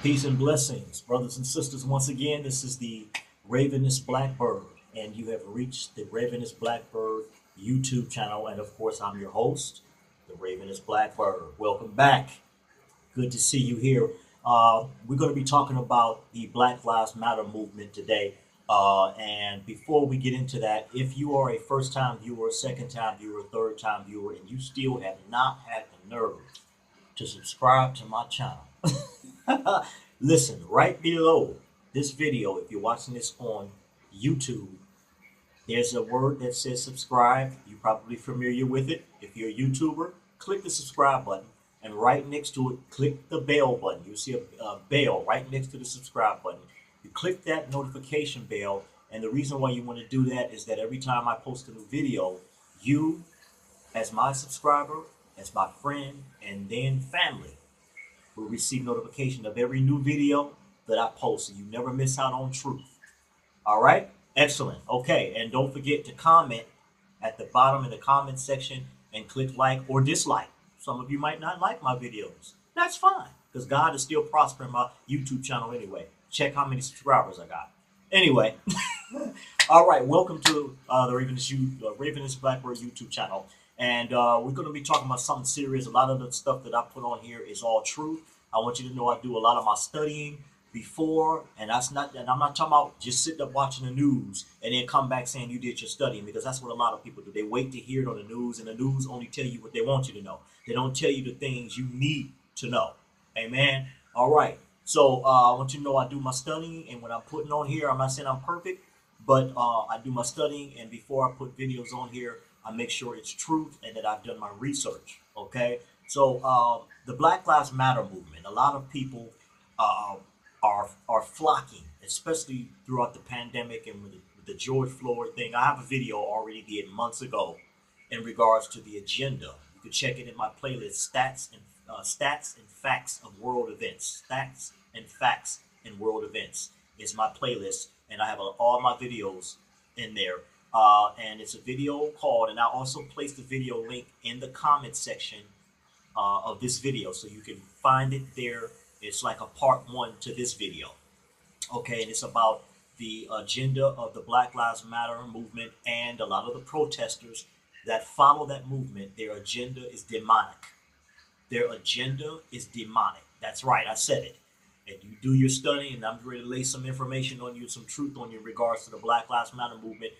Peace and blessings, brothers and sisters. Once again, this is the Ravenous Blackbird, and you have reached the Ravenous Blackbird YouTube channel. And of course, I'm your host, the Ravenous Blackbird. Welcome back. Good to see you here. We're going to be talking about the Black Lives Matter movement today. And before we get into that, if you are a first time viewer, second time viewer, third time viewer, and you still have not had the nerve to subscribe to my channel, listen, right below this video, if you're watching this on YouTube, there's a word that says subscribe. You're probably familiar with it. If you're a YouTuber, click the subscribe button. And right next to it, click the bell button. You'll see a bell right next to the subscribe button. You click that notification bell. And the reason why you want to do that is that every time I post a new video, you, as my subscriber, as my friend, and then family, will receive notification of every new video that I post, so you never miss out on truth. All right? Excellent. Okay, and don't forget to comment at the bottom in the comment section and click like or dislike. Some of you might not like my videos. That's fine, because God is still prospering my YouTube channel anyway. Check how many subscribers I got. Anyway, all right, welcome to the Ravenous Blackbird YouTube channel. And we're going to be talking about something serious. A lot of the stuff that I put on here is all true. I want you to know I do a lot of my studying before, and I'm not talking about just sitting up watching the news and then come back saying you did your studying, because that's what a lot of people do. They wait to hear it on the news, and the news only tell you what they want you to know. They don't tell you the things you need to know. Amen. All right. So I want you to know I do my studying, and when I'm putting on here, I'm not saying I'm perfect, but I do my studying, and before I put videos on here, I make sure it's truth and that I've done my research. Okay. So the Black Lives Matter movement, a lot of people are flocking, especially throughout the pandemic and with the George Floyd thing. I have a video already did months ago in regards to the agenda. You can check it in my playlist, Stats and Facts of World Events. Stats and Facts in World Events is my playlist, and I have all my videos in there. And it's a video called, and I also placed the video link in the comment section of this video, so you can find it there. It's like a part one to this video. Okay, and it's about the agenda of the Black Lives Matter movement, and a lot of the protesters that follow that movement. Their agenda is demonic. Their agenda is demonic. That's right, I said it. And you do your study, and I'm ready to lay some information on you, some truth on you in regards to the Black Lives Matter movement.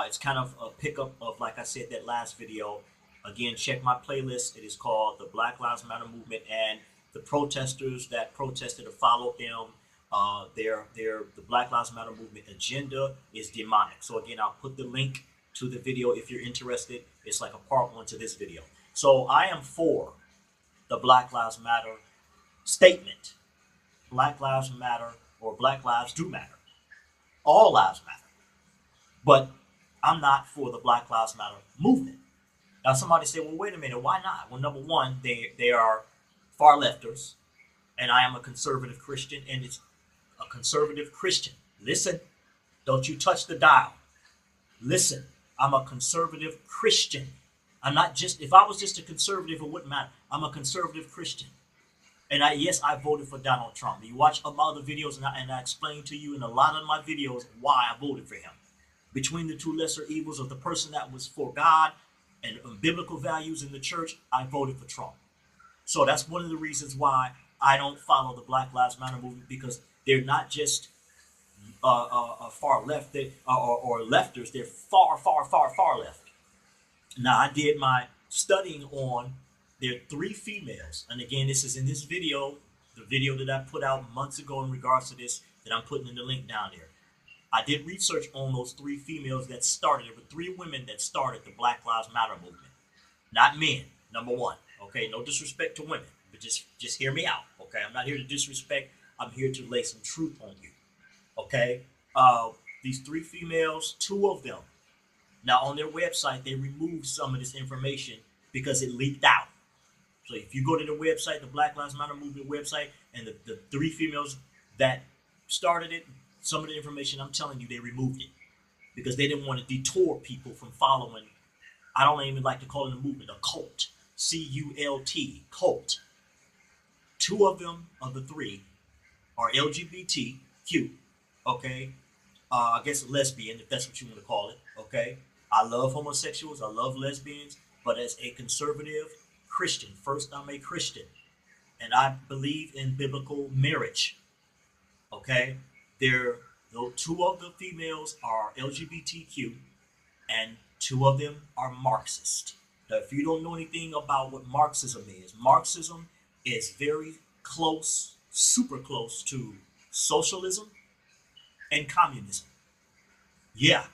It's kind of a pickup of, like I said, that last video. Again, check my playlist. It is called the Black Lives Matter movement, and the protesters that protested or followed them. The Black Lives Matter movement agenda is demonic. So again, I'll put the link to the video if you're interested. It's like a part one to this video. So I am for the Black Lives Matter statement. Black Lives Matter, or Black Lives do matter. All lives matter. But I'm not for the Black Lives Matter movement. Now somebody say, well, wait a minute, why not? Well, number one, they are far lefters, and I am a conservative Christian, and it's a conservative Christian. Listen, don't you touch the dial. Listen, I'm a conservative Christian. I'm not just, if I was just a conservative, it wouldn't matter. I'm a conservative Christian. And yes, I voted for Donald Trump. You watch my other videos, and I explain to you in a lot of my videos why I voted for him. Between the two lesser evils of the person that was for God and biblical values in the church, I voted for Trump. So that's one of the reasons why I don't follow the Black Lives Matter movement, because they're not just far left or lefters. They're far, far, far, far left. Now, I did my studying on their three females. And again, this is in this video, the video that I put out months ago in regards to this, that I'm putting in the link down there. I did research on those three females that started. There were three women that started the Black Lives Matter movement. Not men, number one. Okay, no disrespect to women, but just hear me out. Okay, I'm not here to disrespect. I'm here to lay some truth on you. Okay, these three females, two of them. Now on their website, they removed some of this information because it leaked out. So if you go to the website, the Black Lives Matter movement website, and the three females that started it, some of the information I'm telling you, they removed it because they didn't want to detour people from following. I don't even like to call it a movement, a cult. C-U-L-T, cult. Two of them, of the three, or LGBTQ, okay? I guess lesbian, if that's what you want to call it, okay? I love homosexuals, I love lesbians, but as a conservative Christian, first I'm a Christian, and I believe in biblical marriage, okay? There, two of the females are LGBTQ, and two of them are Marxist. Now, if you don't know anything about what Marxism is very close, super close to socialism and communism. Yeah,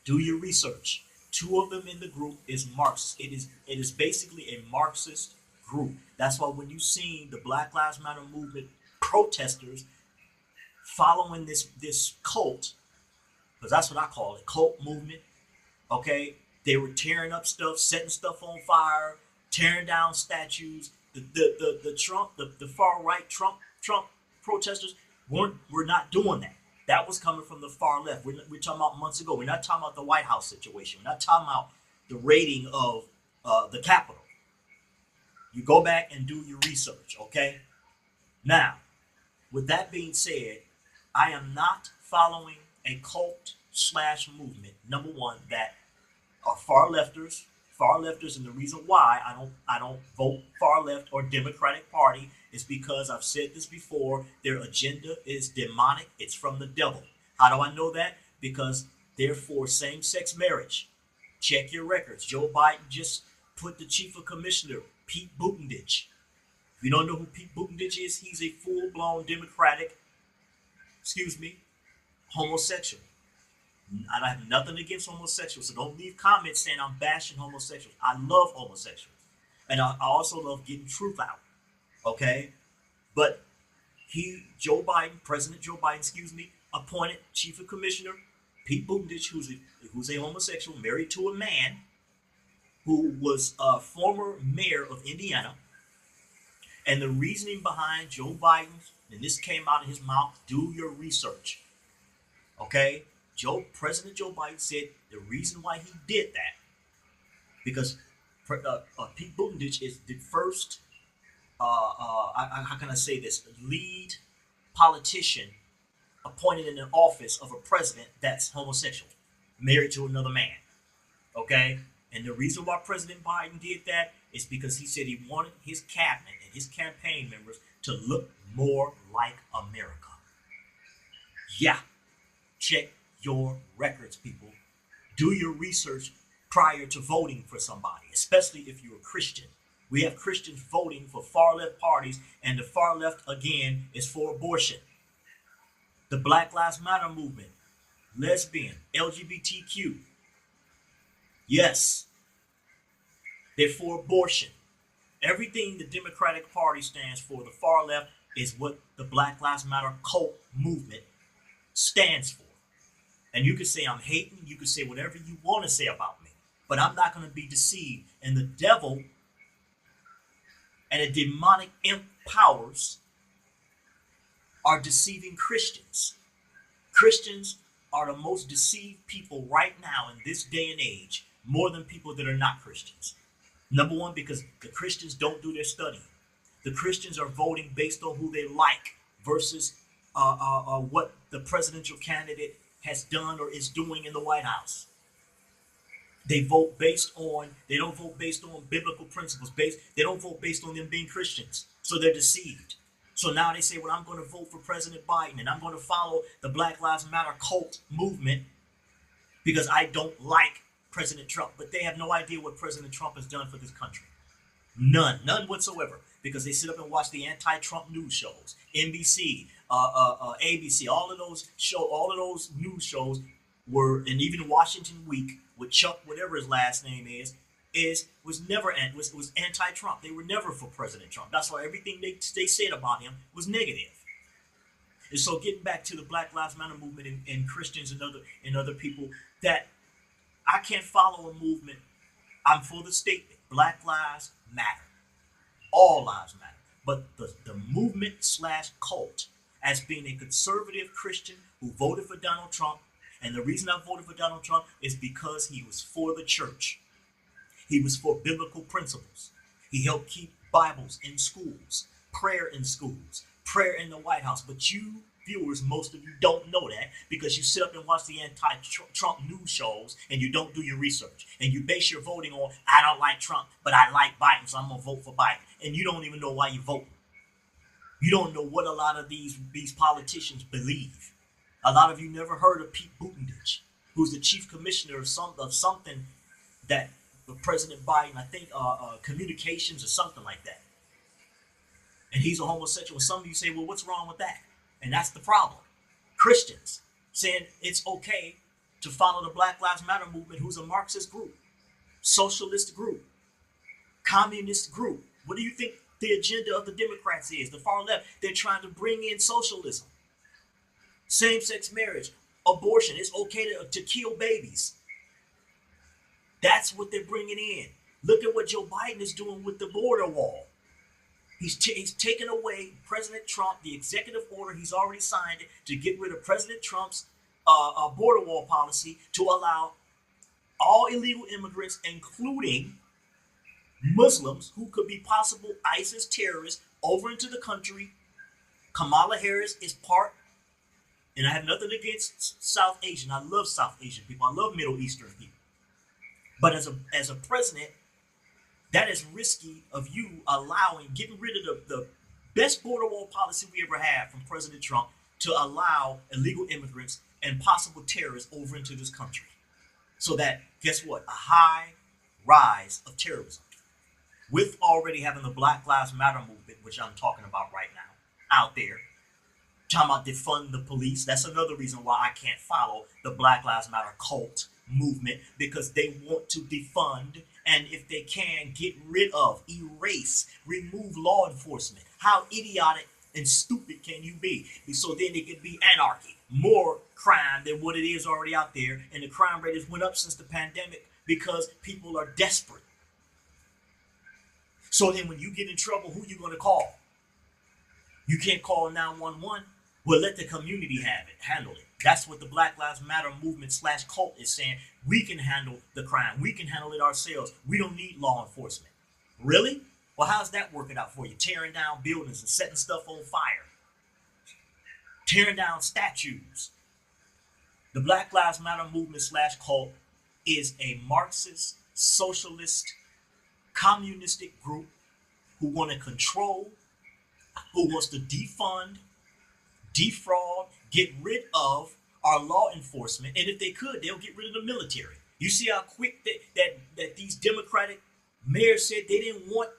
do your research. Two of them in the group is Marxist. It is basically a Marxist group. That's why when you see the Black Lives Matter movement protesters following this cult, because that's what I call it, cult movement. Okay, they were tearing up stuff, setting stuff on fire, tearing down statues. The Trump, the far right Trump protesters were not doing that. That was coming from the far left. We're talking about months ago. We're not talking about the White House situation. We're not talking about the raiding of the Capitol. You go back and do your research, okay? Now, with that being said, I am not following a cult slash movement. Number one, that are far lefters, and the reason why I don't vote far left or Democratic Party is because I've said this before. Their agenda is demonic. It's from the devil. How do I know that? Because they're for same-sex marriage. Check your records. Joe Biden just put the chief of commissioner, Pete Buttigieg. If you don't know who Pete Buttigieg is, he's a full-blown Democratic, homosexual. I have nothing against homosexuals, so don't leave comments saying I'm bashing homosexuals. I love homosexuals, and I also love getting truth out. Okay, but President Joe Biden, appointed Chief of Commissioner Pete Buttigieg, who's a homosexual, married to a man who was a former mayor of Indiana, and the reasoning behind Joe Biden's, and this came out of his mouth. Do your research, okay? President Joe Biden said the reason why he did that because Pete Buttigieg is the first, how can I say this, lead politician appointed in the office of a president that's homosexual, married to another man. Okay, and the reason why President Biden did that is because he said he wanted his cabinet and his campaign members to look more like America. Yeah, check your records, people. Do your research prior to voting for somebody, especially if you're a Christian. We have Christians voting for far left parties, and the far left, again, is for abortion. The Black Lives Matter movement, lesbian, LGBTQ. Yes, they're for abortion. Everything the Democratic Party stands for, the far left, is what the Black Lives Matter cult movement stands for. And you can say I'm hating, you can say whatever you want to say about me, but I'm not going to be deceived. And the devil and the demonic imp powers are deceiving Christians. Christians are the most deceived people right now in this day and age, more than people that are not Christians. Number one, because the Christians don't do their studying. The Christians are voting based on who they like versus what the presidential candidate has done or is doing in the White House. They don't vote based on biblical principles. They don't vote based on them being Christians. So they're deceived. So now they say, well, I'm going to vote for President Biden and I'm going to follow the Black Lives Matter cult movement because I don't like President Trump. But they have no idea what President Trump has done for this country. None whatsoever. Because they sit up and watch the anti-Trump news shows, NBC, ABC, all of those news shows were, and even Washington Week with Chuck, whatever his last name was anti-Trump. They were never for President Trump. That's why everything they said about him was negative. And so, getting back to the Black Lives Matter movement and Christians and other people, that I can't follow a movement. I'm for the statement: Black Lives Matter. All lives matter. But the movement / cult, as being a conservative Christian who voted for Donald Trump, and the reason I voted for Donald Trump is because he was for the church. He was for biblical principles. He helped keep Bibles in schools, prayer in schools, prayer in the White House. But you viewers, most of you don't know that because you sit up and watch the anti-Trump news shows and you don't do your research. And you base your voting on, I don't like Trump, but I like Biden, so I'm going to vote for Biden. And you don't even know why you vote. You don't know what a lot of these politicians believe. A lot of you never heard of Pete Buttigieg, who's the chief commissioner of something that President Biden, I think, communications or something like that. And he's a homosexual. Some of you say, well, what's wrong with that? And that's the problem. Christians saying it's okay to follow the Black Lives Matter movement, who's a Marxist group, socialist group, communist group. What do you think the agenda of the Democrats is? The far left, they're trying to bring in socialism, same-sex marriage, abortion. It's okay to kill babies. That's what they're bringing in. Look at what Joe Biden is doing with the border wall. He's taken away President Trump, the executive order, he's already signed it, to get rid of President Trump's border wall policy to allow all illegal immigrants, including Muslims who could be possible ISIS terrorists, over into the country. Kamala Harris is part, and I have nothing against South Asian. I love South Asian people. I love Middle Eastern people. But as a president, that is risky of you getting rid of the best border wall policy we ever had from President Trump to allow illegal immigrants and possible terrorists over into this country. So that, guess what? A high rise of terrorism. With already having the Black Lives Matter movement, which I'm talking about right now, out there, talking about defund the police. That's another reason why I can't follow the Black Lives Matter cult movement, because they want to defund, and if they can, get rid of, erase, remove law enforcement. How idiotic and stupid can you be? So then it could be anarchy, more crime than what it is already out there, and the crime rate has went up since the pandemic because people are desperate. So then when you get in trouble, who you going to call? You can't call 911. Well, let the community handle it. That's what the Black Lives Matter movement / cult is saying. We can handle the crime. We can handle it ourselves. We don't need law enforcement. Really? Well, how's that working out for you? Tearing down buildings and setting stuff on fire. Tearing down statues. The Black Lives Matter movement / cult is a Marxist, socialist, communistic group who want to control, who wants to defund, defraud, get rid of our law enforcement, and if they could, they'll get rid of the military. You see how quick that these Democratic mayors said they didn't want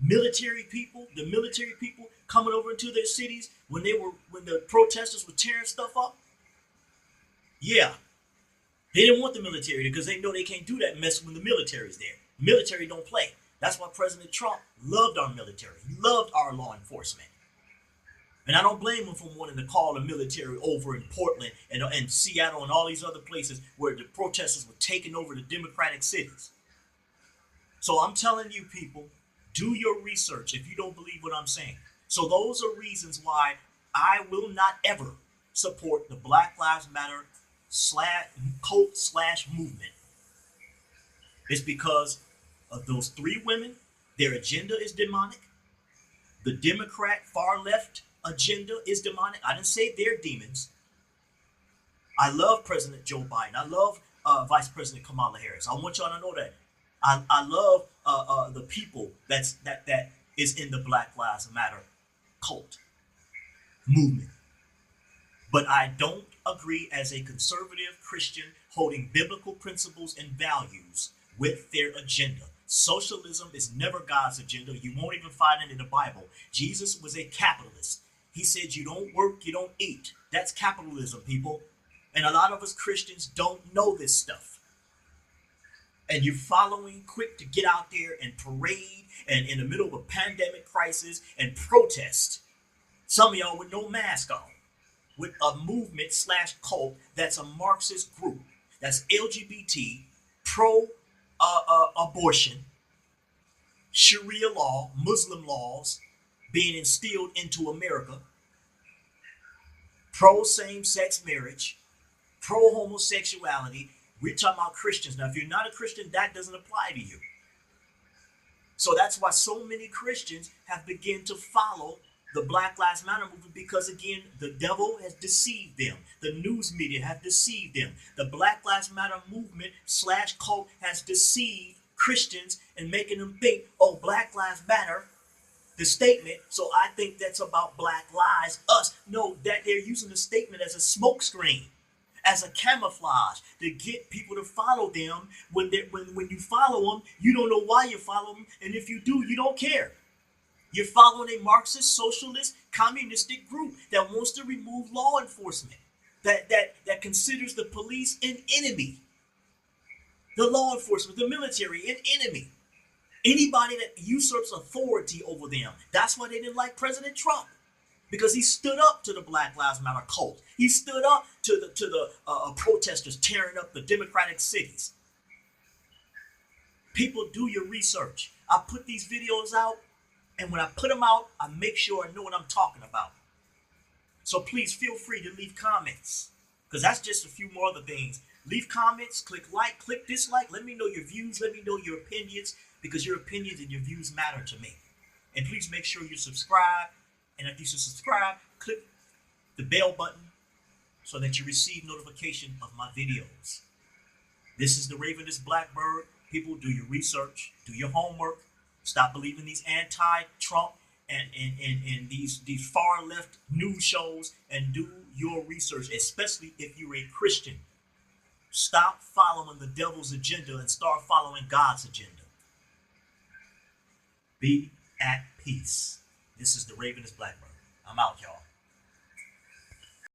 the military people coming over into their cities when the protesters were tearing stuff up? Yeah, they didn't want the military because they know they can't do that mess when the military's there. The military don't play. That's why President Trump loved our military. He loved our law enforcement. And I don't blame him for wanting to call the military over in Portland and Seattle and all these other places where the protesters were taking over the Democratic cities. So I'm telling you, people, do your research if you don't believe what I'm saying. So those are reasons why I will not ever support the Black Lives Matter cult / movement. It's because of those three women. Their agenda is demonic. The Democrat far left agenda is demonic. I didn't say they're demons. I love President Joe Biden. I love Vice President Kamala Harris. I want y'all to know that. I love the people that is in the Black Lives Matter cult movement. But I don't agree as a conservative Christian holding biblical principles and values with their agenda. Socialism is never God's agenda. You won't even find it in the Bible. Jesus was a capitalist. He said, you don't work, you don't eat. That's capitalism, people. And a lot of us Christians don't know this stuff. And you're following quick to get out there and parade and in the middle of a pandemic crisis and protest. Some of y'all with no mask on, with a movement / cult that's a Marxist group, that's LGBT, pro-abortion, Sharia law, Muslim laws being instilled into America, pro-same-sex marriage, pro-homosexuality. We're talking about Christians. Now, if you're not a Christian, that doesn't apply to you. So that's why so many Christians have begun to follow the Black Lives Matter movement because, again, the devil has deceived them. The news media have deceived them. The Black Lives Matter movement / cult has deceived Christians and making them think, oh, Black Lives Matter, the statement, so I think that's about black lives, us. No, that they're using the statement as a smokescreen, as a camouflage to get people to follow them. When you follow them, you don't know why you follow them, and if you do, you don't care. You're following a Marxist, socialist, communistic group that wants to remove law enforcement, that considers the police an enemy, the law enforcement, the military, an enemy. Anybody that usurps authority over them. That's why they didn't like President Trump, because he stood up to the Black Lives Matter cult. He stood up to the protesters tearing up the democratic cities. People, do your research. I put these videos out, and when I put them out, I make sure I know what I'm talking about. So please feel free to leave comments, because that's just a few more other things. Leave comments, click like, click dislike. Let me know your views. Let me know your opinions, because your opinions and your views matter to me. And please make sure you subscribe. And if you subscribe, click the bell button so that you receive notification of my videos. This is the Ravenous Blackbird. People, do your research, do your homework. Stop believing these anti-Trump and these far left news shows, and do your research, especially if you're a Christian. Stop following the devil's agenda and start following God's agenda. Be at peace. This is the Ravenous Blackbird. I'm out, y'all.